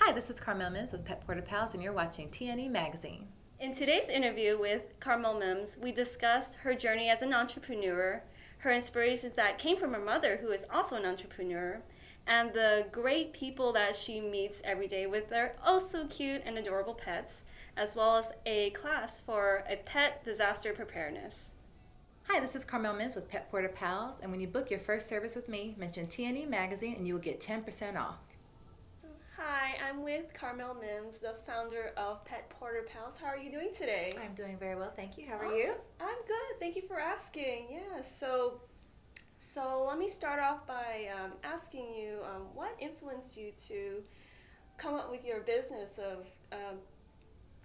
Hi, this is Carmel Mims with Pet Pals, and you're watching TNE Magazine. In today's interview with Carmel Mims, we discussed her journey as an entrepreneur, her inspirations that came from her mother, who is also an entrepreneur, and the great people that she meets every day with their oh so cute and adorable pets, as well as a class for a pet disaster preparedness. Hi, this is Carmel Mims with Pet Pals, and when you book your first service with me, mention TNE Magazine and you will get 10% off. Hi, I'm with Carmel Mims, the founder of Pet Porter Pals. How are you doing today? I'm doing very well, thank you. How are Awesome. you? I'm good. Thank you for asking. Yeah. So let me start off by asking you what influenced you to come up with your business of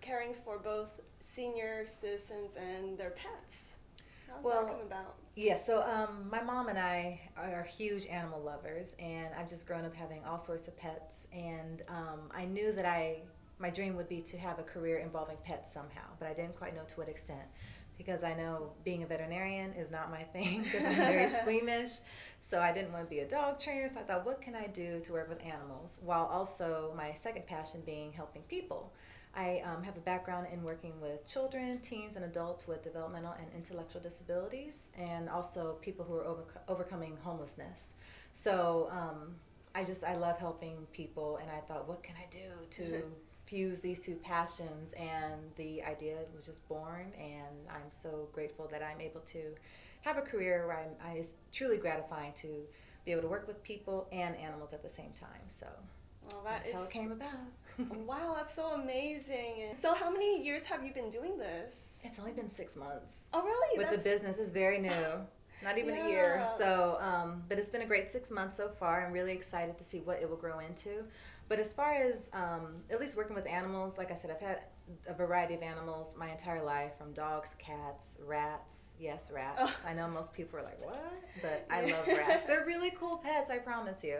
caring for both senior citizens and their pets. How's that come about? Yeah, so my mom and I are huge animal lovers, and I've just grown up having all sorts of pets, and I knew that my dream would be to have a career involving pets somehow, but I didn't quite know to what extent, because I know being a veterinarian is not my thing, because I'm very squeamish, so I didn't want to be a dog trainer, so I thought, what can I do to work with animals, while also my second passion being helping people. I have a background in working with children, teens, and adults with developmental and intellectual disabilities, and also people who are overcoming homelessness. So I love helping people, and I thought, what can I do to fuse these two passions? And the idea was just born, and I'm so grateful that I'm able to have a career where it's truly gratifying to be able to work with people and animals at the same time. So. Well, that's how it came about. Wow, that's so amazing. So how many years have you been doing this? It's only been 6 months. Oh, really? The business is very new, not even a year. So, but it's been a great 6 months so far. I'm really excited to see what it will grow into. But as far as at least working with animals, like I said, I've had a variety of animals my entire life, from dogs, cats, rats. Yes, rats. Oh. I know most people are like, what? But I love rats. They're really cool pets, I promise you.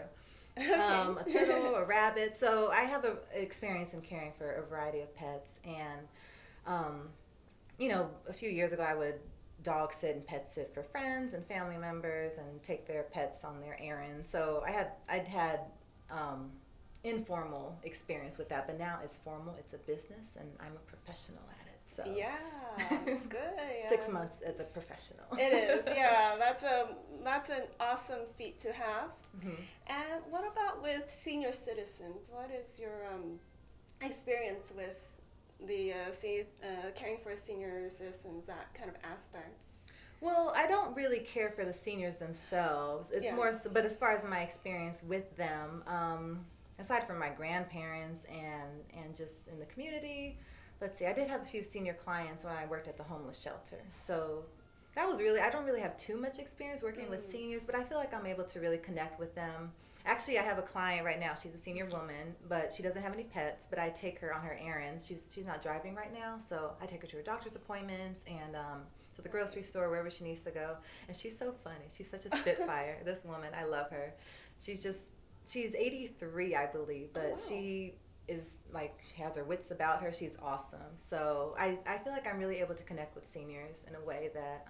Okay. A turtle, a rabbit. So I have experience in caring for a variety of pets, and a few years ago I would dog sit and pet sit for friends and family members and take their pets on their errands. So I'd had informal experience with that, but now it's formal. It's a business, and I'm a professional at it. So yeah, it's good. Yeah. 6 months as a professional. It is, yeah. That's an awesome feat to have. Mm-hmm. And what about with senior citizens? What is your experience with the caring for senior citizens? That kind of aspects. Well, I don't really care for the seniors themselves. It's more so, but as far as my experience with them, aside from my grandparents and just in the community. Let's see, I did have a few senior clients when I worked at the homeless shelter. So that was I don't really have too much experience working with seniors, but I feel like I'm able to really connect with them. Actually, I have a client right now. She's a senior woman, but she doesn't have any pets, but I take her on her errands. She's not driving right now, so I take her to her doctor's appointments and to the grocery store, wherever she needs to go. And she's so funny. She's such a spitfire. This woman, I love her. She's 83, I believe, but she has her wits about her. She's awesome. So I feel like I'm really able to connect with seniors in a way that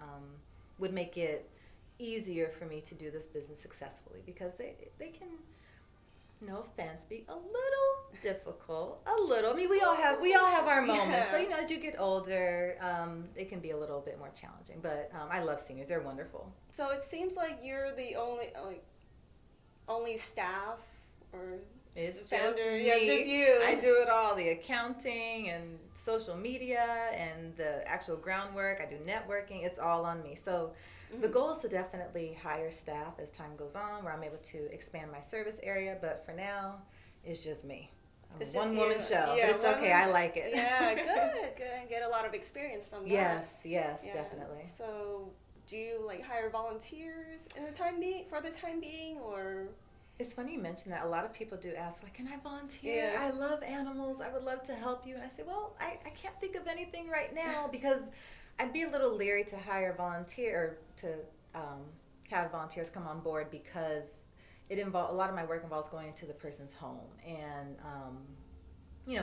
would make it easier for me to do this business successfully, because they can, no offense, be a little difficult. A little. I mean, we all have our moments, but as you get older, it can be a little bit more challenging. But I love seniors. They're wonderful. So it seems like you're the only staff, or it's just me. Yeah, it's just you. I do it all, the accounting and social media and the actual groundwork. I do networking. It's all on me. So the goal is to definitely hire staff as time goes on, where I'm able to expand my service area. But for now, it's just me. It's one woman show, but it's okay. I like it. Yeah, good. Get a lot of experience from that. Yes, definitely. So do you hire volunteers for the time being, or? It's funny you mention that. A lot of people do ask, can I volunteer? Yeah. I love animals. I would love to help you. And I say, well, I can't think of anything right now, because I'd be a little leery to hire a volunteer, or to have volunteers come on board, because a lot of my work involves going into the person's home and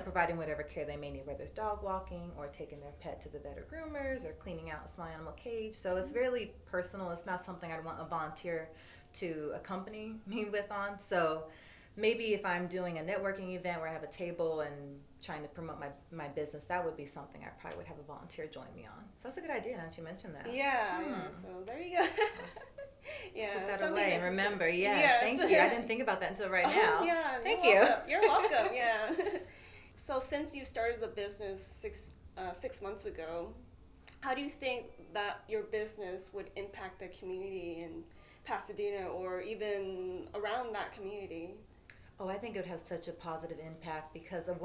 providing whatever care they may need, whether it's dog walking or taking their pet to the vet or groomers or cleaning out a small animal cage. So it's really personal. It's not something I'd want a volunteer to accompany me with on. So maybe if I'm doing a networking event where I have a table and trying to promote my business, that would be something I probably would have a volunteer join me on. So that's a good idea now that you mentioned that. Yeah, so there you go. Put that away and remember. Yes, thank you. I didn't think about that until right now. Yeah, thank you. You're welcome. Yeah. So since you started the business 6 months ago, how do you think that your business would impact the community in Pasadena or even around that community? Oh, I think it would have such a positive impact because a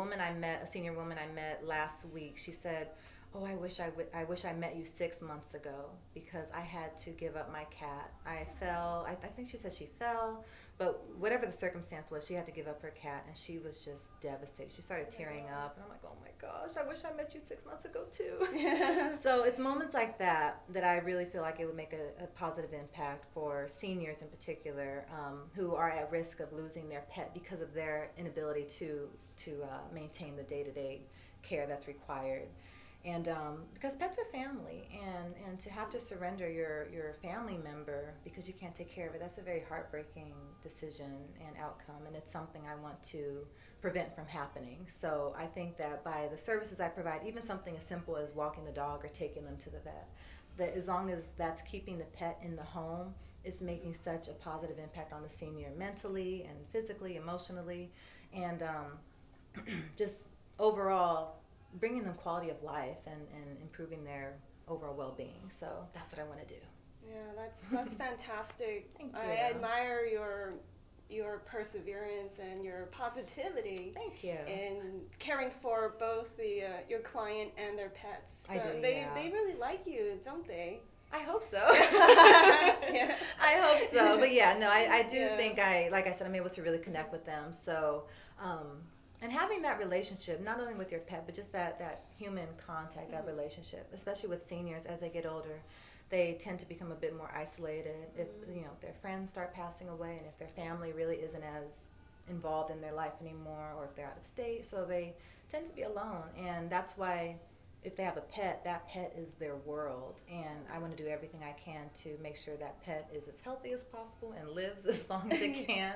senior woman I met last week, she said, "Oh, I wish I met you 6 months ago because I had to give up my cat. I fell. I think she said she fell, but whatever the circumstance was, she had to give up her cat, and she was just devastated. She started tearing up, and I'm like, oh my gosh, I wish I met you 6 months ago too." So it's moments like that I really feel like it would make a positive impact for seniors in particular who are at risk of losing their pet because of their inability to maintain the day-to-day care that's required. And because pets are family, and to have to surrender your family member because you can't take care of it, that's a very heartbreaking decision and outcome, and it's something I want to prevent from happening. So I think that by the services I provide, even something as simple as walking the dog or taking them to the vet, that as long as that's keeping the pet in the home, it's making such a positive impact on the senior mentally and physically, emotionally, and just overall bringing them quality of life and improving their overall well-being. So that's what I want to do. Yeah, that's fantastic. Thank you. I admire your perseverance and your positivity. Thank you. In caring for both your client and their pets. So I do. They really like you, don't they? I hope so. Yeah. I hope so. But yeah, no, I do think like I said, I'm able to really connect with them. So, and having that relationship, not only with your pet, but just that human contact, that relationship, especially with seniors as they get older, they tend to become a bit more isolated. If their friends start passing away, and if their family really isn't as involved in their life anymore, or if they're out of state, so they tend to be alone. And that's why if they have a pet, that pet is their world, and I want to do everything I can to make sure that pet is as healthy as possible and lives as long as it can.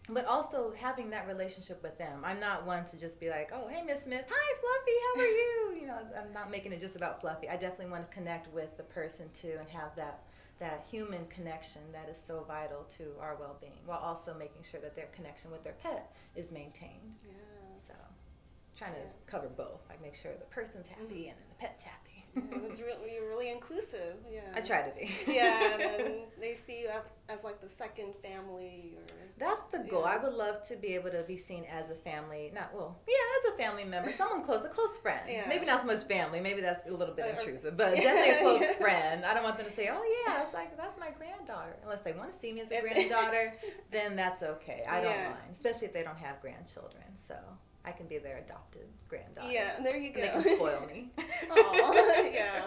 But also having that relationship with them. I'm not one to just be like, oh, hey, Miss Smith, hi, Fluffy, how are you? I'm not making it just about Fluffy. I definitely want to connect with the person too and have that human connection that is so vital to our well-being, while also making sure that their connection with their pet is maintained. Yeah. So trying to cover both, like make sure the person's happy and then the pet's happy. You're really inclusive. Yeah. I try to be. Yeah, and then they see you as like the second family, or. That's the goal. I would love to be able to be seen as a family, as a family member, someone close, a close friend. Yeah. Maybe not so much family. Maybe that's a little bit intrusive, but definitely a close friend. I don't want them to say, oh yeah, it's like that's my granddaughter. Unless they want to see me as a granddaughter, then that's okay. I don't mind, especially if they don't have grandchildren. So I can be their adopted granddaughter. Yeah, there you go. And they can spoil me. Oh, yeah.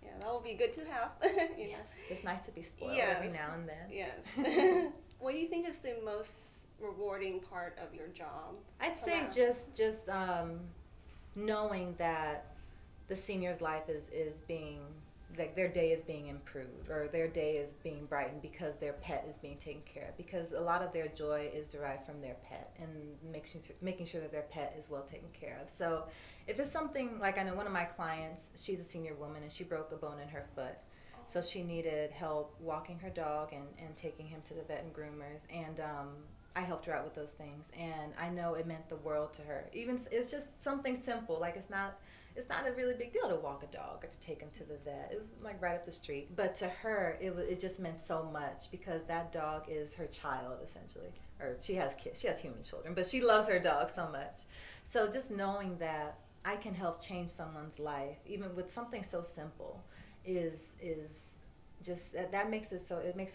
Yeah, that will be good to have. Yes, it's nice to be spoiled every now and then. Yes. What do you think is the most rewarding part of your job? I'd say just knowing that the senior's life is being, like their day is being improved, or their day is being brightened because their pet is being taken care of, because a lot of their joy is derived from their pet and making sure that their pet is well taken care of. So if it's something like, I know one of my clients, she's a senior woman and she broke a bone in her foot. So she needed help walking her dog and taking him to the vet and groomers, and I helped her out with those things, and I know it meant the world to her. Even it's just something simple, like it's not a really big deal to walk a dog or to take him to the vet. It's like right up the street, but to her it just meant so much, because that dog is her child essentially, or she has kids, she has human children, but she loves her dog so much. So just knowing that I can help change someone's life, even with something so simple, is just that makes it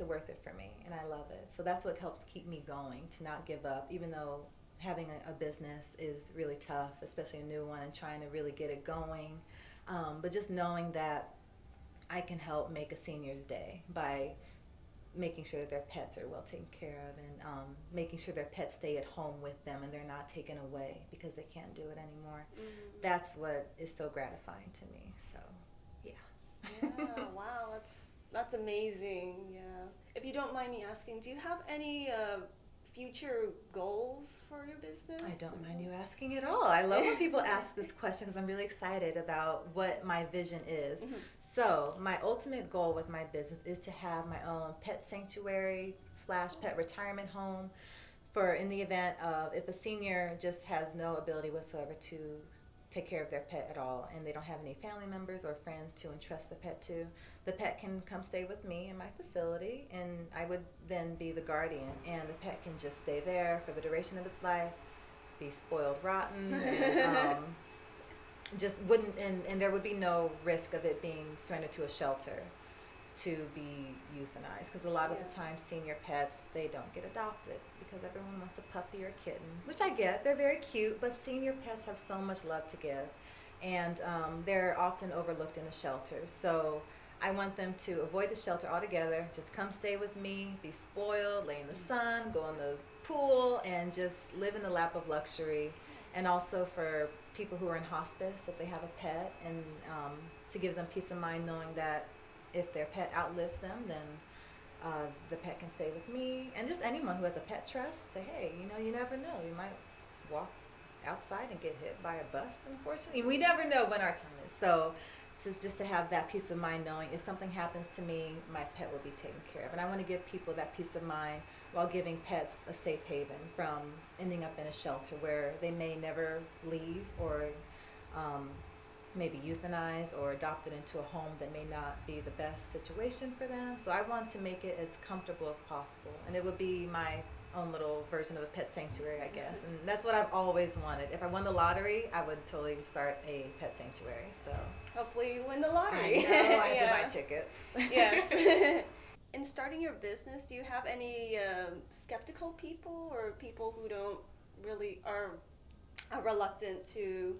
worth it for me, and I love it. So that's what helps keep me going, to not give up, even though having a business is really tough, especially a new one, and trying to really get it going. But just knowing that I can help make a senior's day by making sure that their pets are well taken care of, and making sure their pets stay at home with them and they're not taken away because they can't do it anymore. Mm-hmm. That's what is so gratifying to me. So. Yeah, wow, that's amazing. Yeah. If you don't mind me asking, do you have any future goals for your business? I don't mind you asking at all. I love when people ask this question because I'm really excited about what my vision is. Mm-hmm. So my ultimate goal with my business is to have my own pet sanctuary / pet retirement home for in the event of if a senior just has no ability whatsoever to take care of their pet at all and they don't have any family members or friends to entrust the pet to, the pet can come stay with me in my facility and I would then be the guardian and the pet can just stay there for the duration of its life, be spoiled rotten, and just wouldn't, and there would be no risk of it being surrendered to a shelter to be euthanized because a lot of the time senior pets, they don't get adopted because everyone wants a puppy or a kitten, which I get. They're very cute, but senior pets have so much love to give and they're often overlooked in the shelters. So I want them to avoid the shelter altogether, just come stay with me, be spoiled, lay in the sun, go in the pool, and just live in the lap of luxury. And also for people who are in hospice, if they have a pet, and to give them peace of mind knowing that if their pet outlives them, then the pet can stay with me. And just anyone who has a pet trust, say, hey, you never know. You might walk outside and get hit by a bus, unfortunately. We never know when our time is. So just to have that peace of mind knowing if something happens to me, my pet will be taken care of. And I want to give people that peace of mind while giving pets a safe haven from ending up in a shelter where they may never leave or maybe euthanized or adopted into a home that may not be the best situation for them. So I want to make it as comfortable as possible. And it would be my own little version of a pet sanctuary, I guess. And that's what I've always wanted. If I won the lottery, I would totally start a pet sanctuary. So hopefully you win the lottery. I know, I have to buy tickets. Yes. In starting your business, do you have any skeptical people or people who don't really are reluctant to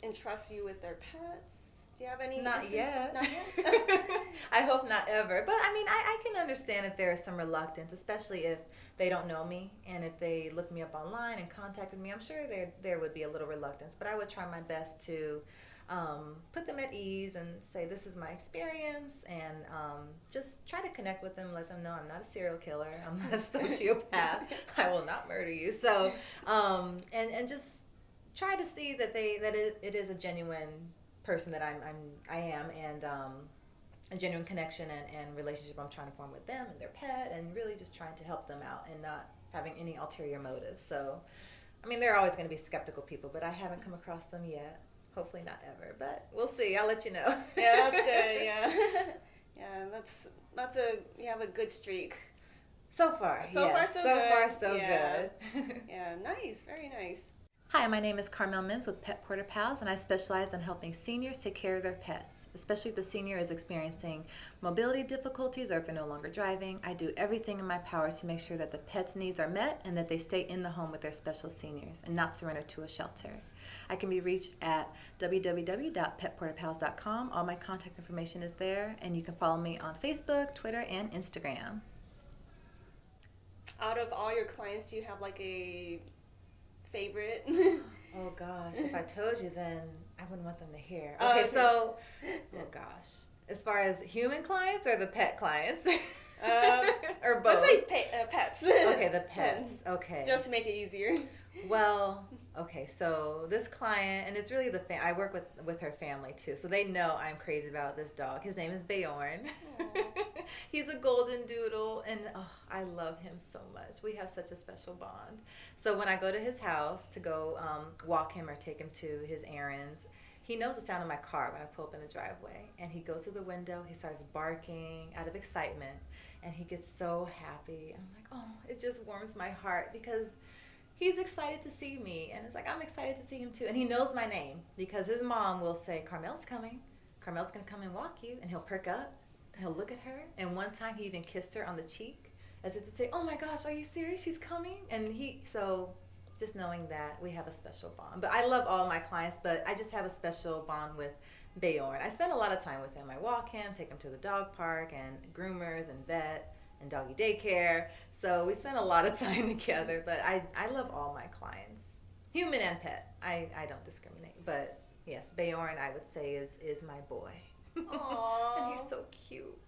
entrust you with their pets? Do you have any? Not yet. Not yet? I hope not ever. But I mean, I can understand if there is some reluctance, especially if they don't know me and if they look me up online and contacted me. I'm sure there would be a little reluctance, but I would try my best to put them at ease and say this is my experience and just try to connect with them, let them know I'm not a serial killer, I'm not a sociopath, I will not murder you. So and just try to see that it is a genuine person that I am and a genuine connection and relationship I'm trying to form with them and their pet and really just trying to help them out and not having any ulterior motives. So I mean, there are always going to be skeptical people, but I haven't come across them yet. Hopefully not ever, but we'll see. I'll let you know. Yeah, that's good. Yeah, yeah, you have a good streak. So far, so yes. so good. Yeah, nice, very nice. Hi, my name is Carmel Mims with Pet Porter Pals, and I specialize in helping seniors take care of their pets, especially if the senior is experiencing mobility difficulties or if they're no longer driving. I do everything in my power to make sure that the pet's needs are met and that they stay in the home with their special seniors and not surrendered to a shelter. I can be reached at www.petporterpals.com. All my contact information is there, and you can follow me on Facebook, Twitter, and Instagram. Out of all your clients, do you have like a favorite? Oh gosh, if I told you, then I wouldn't want them to hear. Okay, so, oh gosh, as far as human clients or the pet clients? Or both? Let's say pets. Okay, the pets. Okay. Just to make it easier. Well, okay, so this client, and it's really I work with her family too, so they know I'm crazy about this dog. His name is Beorn. He's a Golden Doodle, and I love him so much. We have such a special bond. So when I go to his house to go walk him or take him to his errands, he knows the sound of my car when I pull up in the driveway, and he goes to the window, he starts barking out of excitement, and he gets so happy. I'm like, oh, it just warms my heart because he's excited to see me, and it's like I'm excited to see him too. And he knows my name because his mom will say, Carmel's coming. Carmel's going to come and walk you, and he'll perk up, and he'll look at her, and one time he even kissed her on the cheek as if to say, oh my gosh, are you serious? She's coming? And so just knowing that we have a special bond. But I love all my clients, but I just have a special bond with Beorn. I spend a lot of time with him. I walk him, take him to the dog park, and groomers, and vet, and doggy daycare. So we spend a lot of time together, but I love all my clients, human and pet. I don't discriminate, but yes, Beorn I would say is my boy. Aww. And he's so cute.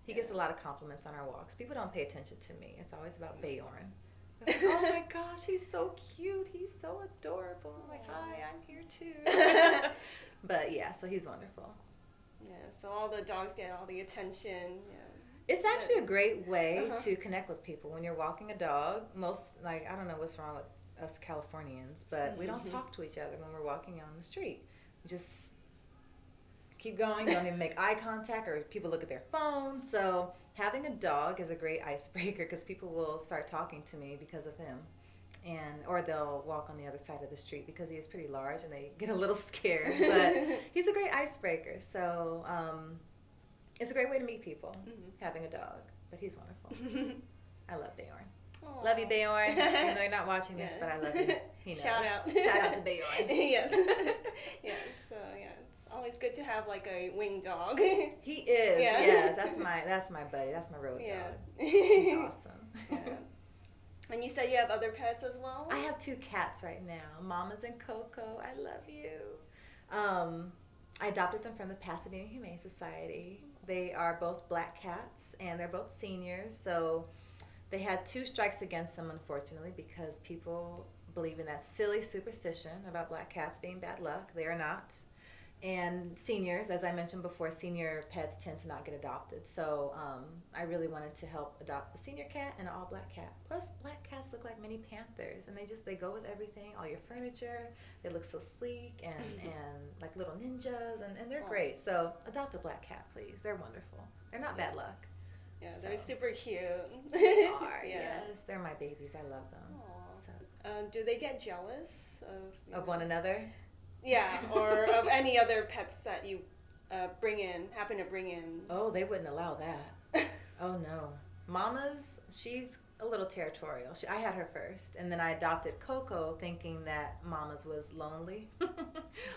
He gets a lot of compliments on our walks. People don't pay attention to me. It's always about Beorn. Like, oh my gosh, he's so cute. He's so adorable. I'm like, hi, I'm here too. But yeah, so he's wonderful. Yeah, so all the dogs get all the attention. Yeah. It's actually a great way to connect with people. When you're walking a dog, I don't know what's wrong with us Californians, but we don't talk to each other when we're walking on the street. We just keep going, don't even make eye contact, or people look at their phone. So having a dog is a great icebreaker because people will start talking to me because of him. Or they'll walk on the other side of the street because he is pretty large and they get a little scared. But he's a great icebreaker. So it's a great way to meet people, having a dog. But he's wonderful. I love Beorn. Aww. Love you, Beorn. Even though you're not watching this, but I love you. He knows. Shout out. Shout out to Beorn. Yes. Yeah. So yeah, it's always good to have like a winged dog. He is. Yeah. Yes, that's my buddy. That's my road dog. He's awesome. Yeah. And you said you have other pets as well? I have 2 cats right now, Mamas and Coco. I love you. I adopted them from the Pasadena Humane Society. They are both black cats, and they're both seniors. So they had 2 strikes against them, unfortunately, because people believe in that silly superstition about black cats being bad luck. They are not. And seniors, as I mentioned before, senior pets tend to not get adopted. So I really wanted to help adopt a senior cat and an all-black cat. Plus, black cats look like mini panthers, and they go with everything, all your furniture. They look so sleek and like little ninjas, and they're great. So adopt a black cat, please. They're wonderful. They're not bad luck. Yeah, they're super cute. They are, yes. They're my babies. I love them. So. Do they get jealous of one another? Yeah, or of any other pets that you happen to bring in. Oh, they wouldn't allow that. Oh, no. Mama's, she's a little territorial. I had her first, and then I adopted Coco thinking that Mama's was lonely.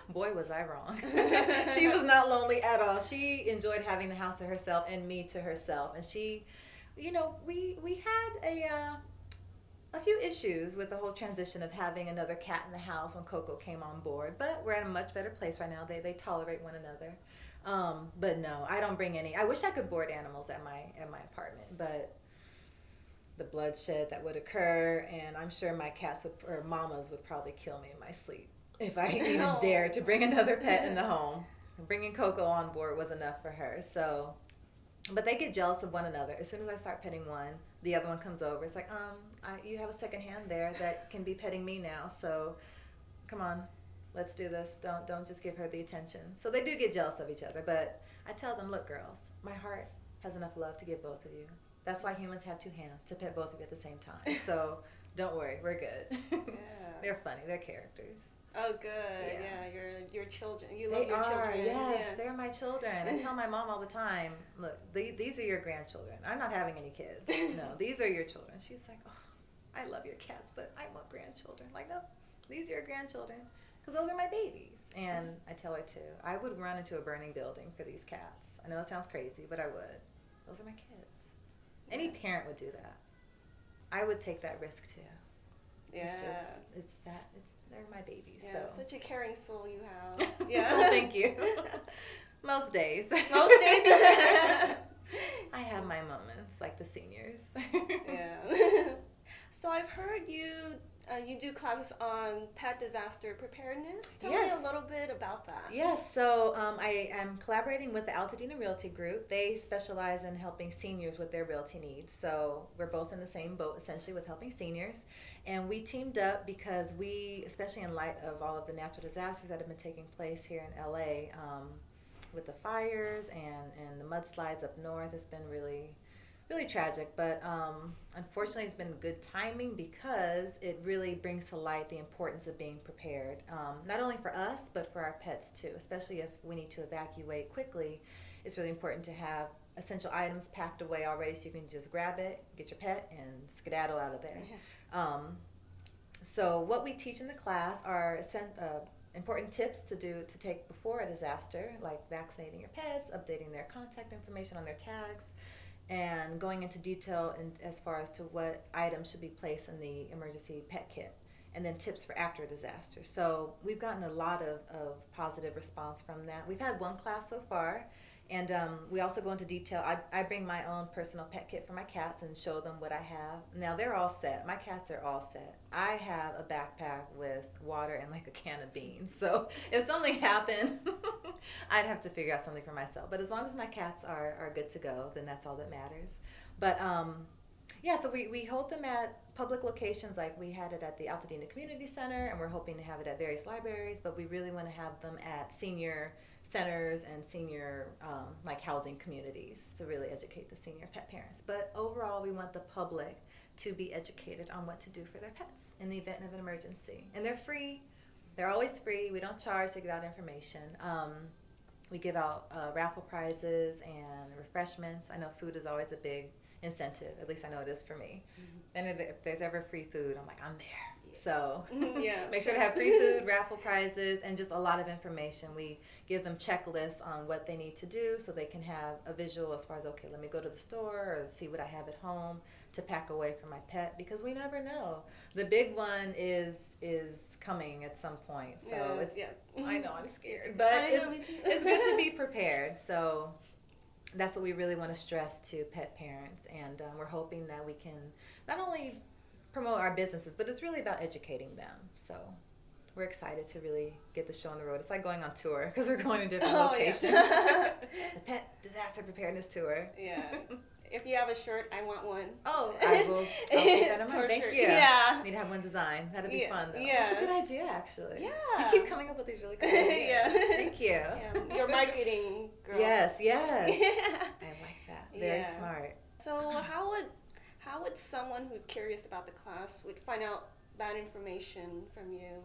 Boy, was I wrong. She was not lonely at all. She enjoyed having the house to herself and me to herself. And she, we had a few issues with the whole transition of having another cat in the house when Coco came on board, but we're at a much better place right now. They tolerate one another. But no, I don't bring any. I wish I could board animals at my apartment, but the bloodshed that would occur, and I'm sure my mamas would probably kill me in my sleep if I even dared to bring another pet in the home. Bringing Coco on board was enough for her. So, but they get jealous of one another. As soon as I start petting one, the other one comes over. It's like, you have a second hand there that can be petting me now. So, come on, let's do this. Don't just give her the attention. So they do get jealous of each other. But I tell them, look, girls, my heart has enough love to give both of you. That's why humans have 2 hands, to pet both of you at the same time. So don't worry, we're good. Yeah. They're funny. They're characters. Oh, good. Yeah, your children. You love they your are, children. Yes, they're my children. I tell my mom all the time, look, these are your grandchildren. I'm not having any kids. No, these are your children. She's like, oh, I love your cats, but I want grandchildren. Like, no, these are your grandchildren because those are my babies. And I tell her too, I would run into a burning building for these cats. I know it sounds crazy, but I would. Those are my kids. Any parent would do that. I would take that risk too. Yeah. They're my babies. Yeah, so. Such a caring soul you have. Yeah. Well, thank you. Most days. Most days. I have my moments, like the seniors. Yeah. So I've heard you do classes on pet disaster preparedness. Tell me a little bit about that. Yes. So I am collaborating with the Altadena Realty Group. They specialize in helping seniors with their realty needs. So we're both in the same boat, essentially, with helping seniors. And we teamed up because we, especially in light of all of the natural disasters that have been taking place here in LA, with the fires and the mudslides up north, it's been really tragic, but unfortunately it's been good timing because it really brings to light the importance of being prepared, not only for us but for our pets too, especially if we need to evacuate quickly. It's really important to have essential items packed away already so you can just grab it, get your pet, and skedaddle out of there. So what we teach in the class are important tips to take before a disaster, like vaccinating your pets, updating their contact information on their tags, and going into detail as far as to what items should be placed in the emergency pet kit, and then tips for after a disaster. So we've gotten a lot of positive response from that. We've had one class so far, And we also go into detail. I bring my own personal pet kit for my cats and show them what I have. Now they're all set. My cats are all set. I have a backpack with water and like a can of beans. So if something happened, I'd have to figure out something for myself. But as long as my cats are good to go, then that's all that matters. But yeah, so we hold them at public locations, like we had it at the Altadena Community Center, and we're hoping to have it at various libraries, but we really want to have them at senior centers and senior like housing communities to really educate the senior pet parents. But overall, we want the public to be educated on what to do for their pets in the event of an emergency. And they're free. They're always free. We don't charge to give out information. We give out raffle prizes and refreshments. I know food is always a big incentive. At least I know it is for me. And if there's ever free food, I'm like, I'm there. So make sure to have free food, raffle prizes, and just a lot of information. We give them checklists on what they need to do so they can have a visual as far as, okay, let me go to the store or see what I have at home to pack away for my pet, because we never know. The big one is coming at some point. So I know I'm scared, but it's good to be prepared. So that's what we really want to stress to pet parents, and we're hoping that we can not only promote our businesses, but it's really about educating them. So we're excited to really get the show on the road. It's like going on tour because we're going to different locations. The Pet Disaster Preparedness Tour. Yeah. If you have a shirt, I want one. Oh, I'll keep that in mind. Thank you. Yeah. Need to have one design. That'd be fun, though. Yes. That's a good idea, actually. Yeah. You keep coming up with these really good ideas. Thank you. Yeah. You're marketing girl. Yes. I like that. Very smart. So how would someone who's curious about the class would find out that information from you?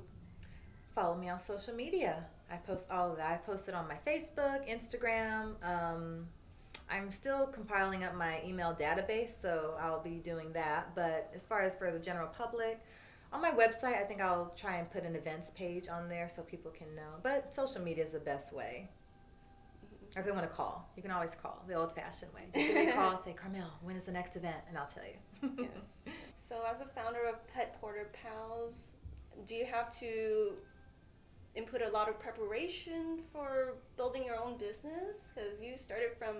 Follow me on social media. I post all of that. I post it on my Facebook, Instagram. I'm still compiling up my email database, so I'll be doing that. But as far as for the general public, on my website, I think I'll try and put an events page on there so people can know. But social media is the best way. Or if they want to call, you can always call the old-fashioned way. Just give me a call, say, Carmel, when is the next event? And I'll tell you. Yes. So as a founder of Pet Porter Pals, do you have to input a lot of preparation for building your own business? Because you started from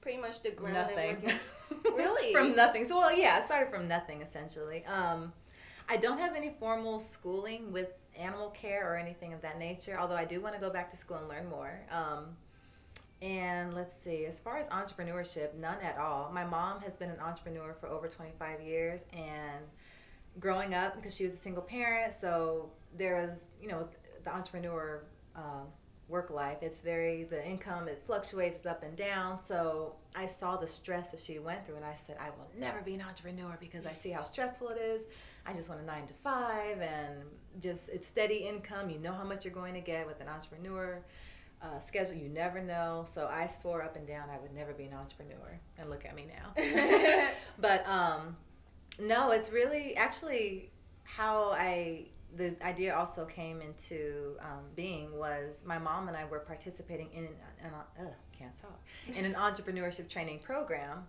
pretty much the ground. Nothing. Really? From nothing. So, well, yeah, I started from nothing, essentially. I don't have any formal schooling with animal care or anything of that nature, although I do want to go back to school and learn more. And let's see, as far as entrepreneurship, none at all. My mom has been an entrepreneur for over 25 years, and growing up, because she was a single parent, so there was, the entrepreneur work life, the income, it fluctuates, it's up and down. So I saw the stress that she went through, and I said, I will never be an entrepreneur because I see how stressful it is. I just want a 9-to-5, and just it's steady income. You know how much you're going to get with an entrepreneur. Schedule, you never know. So I swore up and down I would never be an entrepreneur, and look at me now. But no, it's really actually how the idea also came into being was my mom and I were participating in an entrepreneurship training program,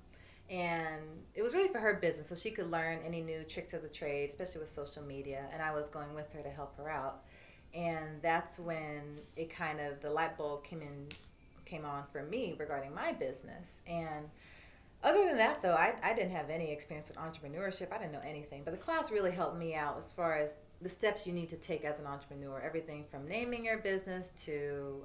and it was really for her business, so she could learn any new tricks of the trade, especially with social media, and I was going with her to help her out. And that's when it kind of, the light bulb came on for me regarding my business. And other than that, though, I didn't have any experience with entrepreneurship. I didn't know anything. But the class really helped me out as far as the steps you need to take as an entrepreneur. Everything from naming your business to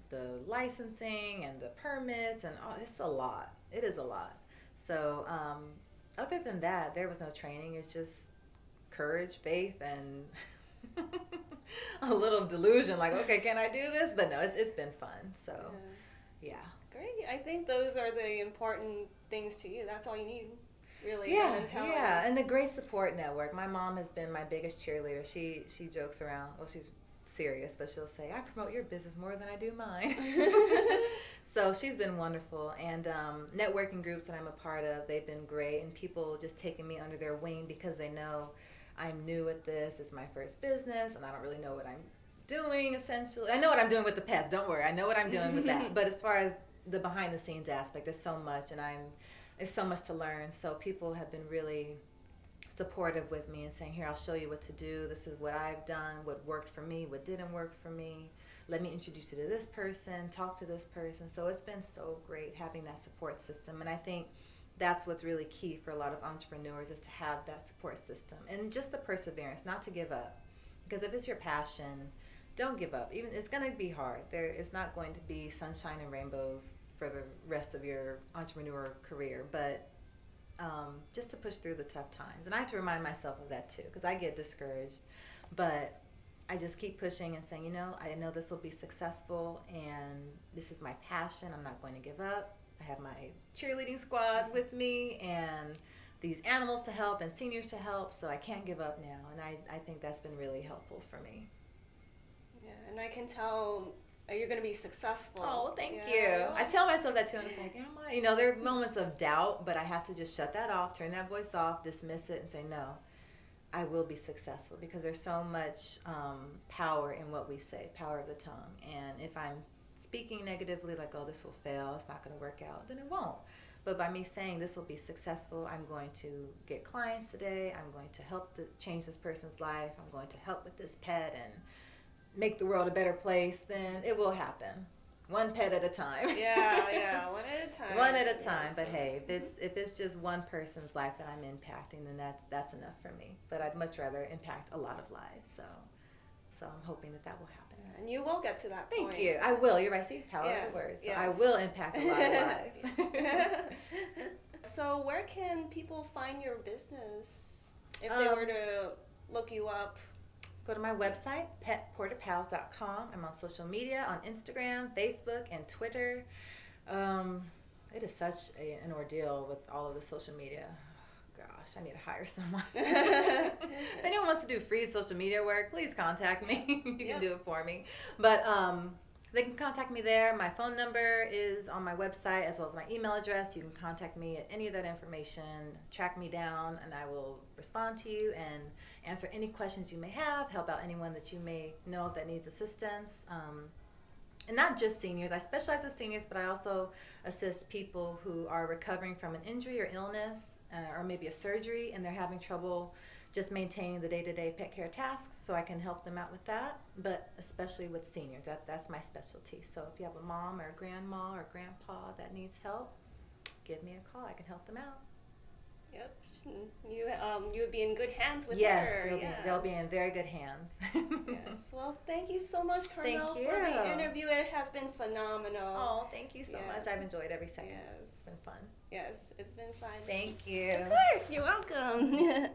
the licensing and the permits, and it's a lot. It is a lot. So other than that, there was no training. It's just courage, faith, and a little delusion, like, okay, can I do this? But no, it's been fun. So yeah. Great. I think those are the important things to you. That's all you need, really. Yeah, and the great support network. My mom has been my biggest cheerleader. She jokes around. Well, she's serious, but she'll say, I promote your business more than I do mine. So she's been wonderful. And networking groups that I'm a part of, they've been great. And people just taking me under their wing because they know I'm new at this. It's my first business, and I don't really know what I'm doing, essentially. I know what I'm doing with the pets. Don't worry. I know what I'm doing with that. But as far as the behind-the-scenes aspect, there's so much, and there's so much to learn. So people have been really supportive with me and saying, here, I'll show you what to do. This is what I've done, what worked for me, what didn't work for me. let me introduce you to this person, talk to this person. So it's been so great having that support system. And I think that's what's really key for a lot of entrepreneurs, is to have that support system and just the perseverance, not to give up. Because if it's your passion, don't give up. Even it's going to be hard. It's not going to be sunshine and rainbows for the rest of your entrepreneur career, but just to push through the tough times. And I have to remind myself of that too, because I get discouraged, but I just keep pushing and saying, I know this will be successful, and this is my passion. I'm not going to give up. I have my cheerleading squad with me and these animals to help and seniors to help, so I can't give up now. And I think that's been really helpful for me. Yeah, and I can tell you're going to be successful. Oh, thank you. I tell myself that too, and it's like, am I? There are moments of doubt, but I have to just shut that off, turn that voice off, dismiss it, and say, no, I will be successful, because there's so much power in what we say, power of the tongue. And if I'm speaking negatively, like, oh, this will fail, it's not going to work out, then it won't. But by me saying this will be successful, I'm going to get clients today, I'm going to help change this person's life, I'm going to help with this pet and make the world a better place, then it will happen. One pet at a time. Yeah, one at a time. One at a time. Yes. But hey, if it's just one person's life that I'm impacting, then that's enough for me. But I'd much rather impact a lot of lives. So I'm hoping that will happen. And you will get to that point. Thank you. I will. You're right. See, power of the words. So yes. I will impact a lot of lives. So where can people find your business if they were to look you up? Go to my website, petporterpals.com. I'm on social media, on Instagram, Facebook, and Twitter. It is such an ordeal with all of the social media. Gosh, I need to hire someone. If anyone wants to do free social media work, please contact me. You can do it for me. But they can contact me there. My phone number is on my website, as well as my email address. You can contact me at any of that information, track me down, and I will respond to you and answer any questions you may have, help out anyone that you may know of that needs assistance. And not just seniors. I specialize with seniors, but I also assist people who are recovering from an injury or illness, or maybe a surgery, and they're having trouble just maintaining the day-to-day pet care tasks, so I can help them out with that, but especially with seniors. That's my specialty. So if you have a mom or a grandma or grandpa that needs help, give me a call. I can help them out. Yep. You would be in good hands with her. Yes, they'll be in very good hands. Yes. Well, thank you so much, Carmel, for the interview. It has been phenomenal. Oh, thank you so much. I've enjoyed every second. Yes. It's been fun. Yes, it's been fun. Thank you. Of course, you're welcome.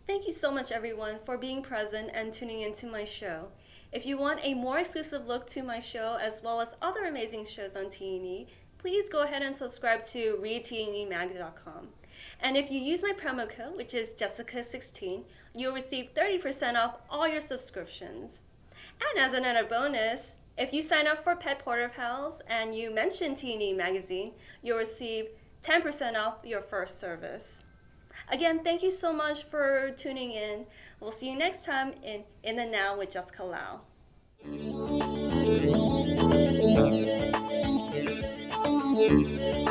Thank you so much, everyone, for being present and tuning into my show. If you want a more exclusive look to my show, as well as other amazing shows on T&E, please go ahead and subscribe to readtnemag.com. And if you use my promo code, which is Jessica16, you'll receive 30% off all your subscriptions. And as another bonus, if you sign up for Pet Porter Pals and you mention T&E Magazine, you'll receive 10% off your first service. Again, thank you so much for tuning in. We'll see you next time in the Now with Jessica Lau. Thank you.